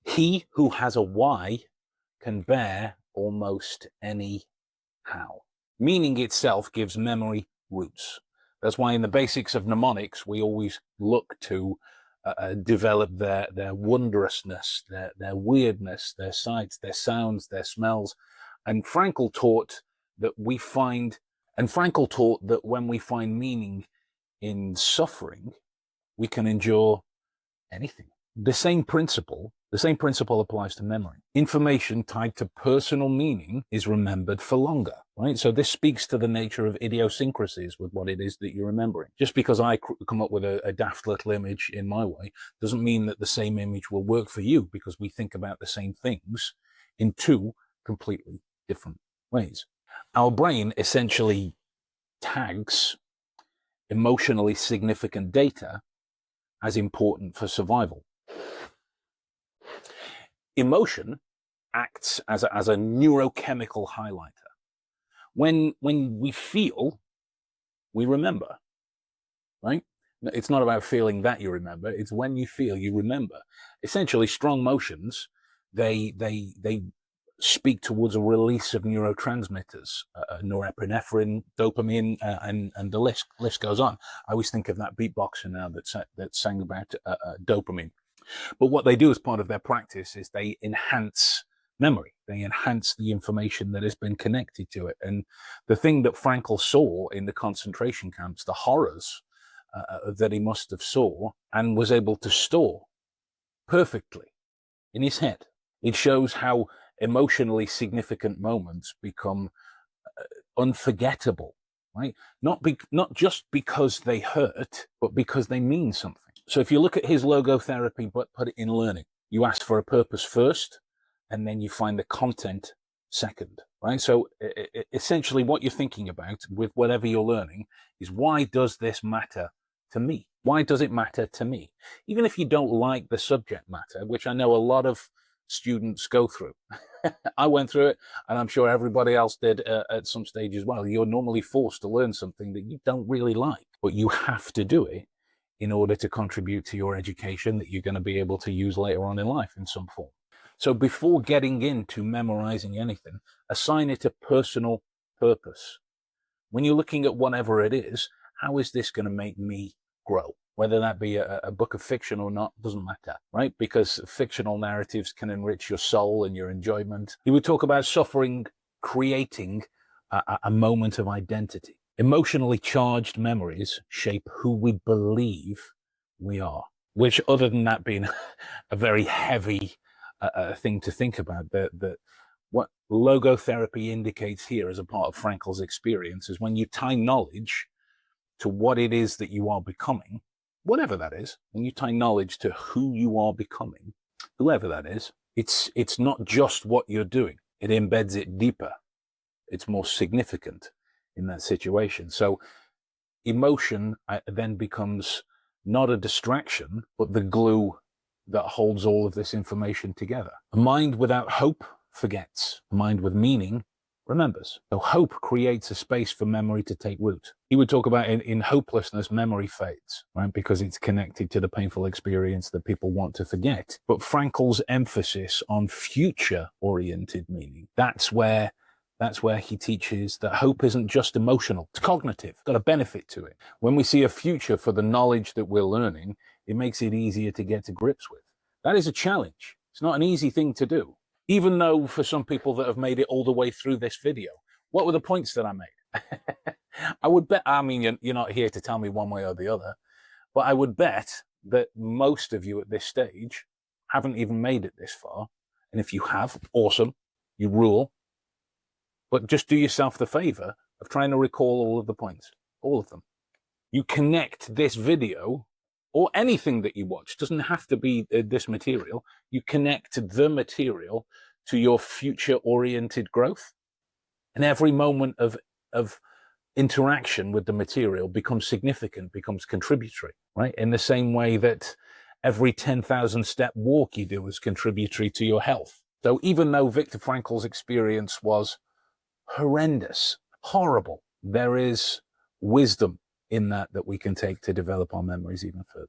He who has a why can bear almost any how. Meaning itself gives memory roots. That's why in the basics of mnemonics, we always look to develop their wondrousness, their weirdness, their sights, their sounds, their smells. And Frankl taught that when we find meaning in suffering, we can endure anything. The same principle applies to memory. Information tied to personal meaning is remembered for longer, right? So this speaks to the nature of idiosyncrasies with what it is that you're remembering. Just because I come up with a daft little image in my way doesn't mean that the same image will work for you, because we think about the same things in two completely different ways. Our brain essentially tags emotionally significant data as important for survival. Emotion acts as a neurochemical highlighter. When we feel, we remember, right? It's not about feeling that you remember. It's when you feel, you remember. Essentially, strong motions, they speak towards a release of neurotransmitters, norepinephrine, dopamine, and the list goes on. I always think of that beatboxer now that sang about dopamine. But what they do as part of their practice is they enhance memory. They enhance the information that has been connected to it. And the thing that Frankl saw in the concentration camps, the horrors that he must have saw and was able to store perfectly in his head. It shows how emotionally significant moments become unforgettable, right? Not just because they hurt, but because they mean something. So if you look at his logotherapy, but put it in learning, you ask for a purpose first, and then you find the content second, right? So essentially what you're thinking about with whatever you're learning is, why does this matter to me? Why does it matter to me? Even if you don't like the subject matter, which I know a lot of students go through. I went through it, and I'm sure everybody else did at some stage as well. You're normally forced to learn something that you don't really like, but you have to do it in order to contribute to your education that you're going to be able to use later on in life in some form. So before getting into memorizing anything, assign it a personal purpose. When you're looking at whatever it is, how is this going to make me grow? Whether that be a book of fiction or not, doesn't matter, right? Because fictional narratives can enrich your soul and your enjoyment. He would talk about suffering creating a moment of identity. Emotionally charged memories shape who we believe we are, which, other than that being a very heavy thing to think about, that what logotherapy indicates here as a part of Frankl's experience is when you tie knowledge to what it is that you are becoming, whatever that is, when you tie knowledge to who you are becoming, whoever that is, it's not just what you're doing. It embeds it deeper. It's more significant in that situation. So emotion then becomes not a distraction, but the glue that holds all of this information together. A mind without hope forgets. A mind with meaning remembers. So hope creates a space for memory to take root. He would talk about in hopelessness, memory fades, right? Because it's connected to the painful experience that people want to forget. But Frankl's emphasis on future-oriented meaning, that's where he teaches that hope isn't just emotional, it's cognitive, it's got a benefit to it. When we see a future for the knowledge that we're learning, it makes it easier to get to grips with. That is a challenge. It's not an easy thing to do. Even though for some people that have made it all the way through this video, what were the points that I made? I would bet, I mean, you're not here to tell me one way or the other, but I would bet that most of you at this stage haven't even made it this far. And if you have, awesome, you rule. But just do yourself the favor of trying to recall all of the points, all of them. You connect this video or anything that you watch, doesn't have to be this material. You connect the material to your future-oriented growth. And every moment of interaction with the material becomes significant, becomes contributory, right? In the same way that every 10,000 step walk you do is contributory to your health. So even though Viktor Frankl's experience was horrendous, horrible, there is wisdom in that we can take to develop our memories even further.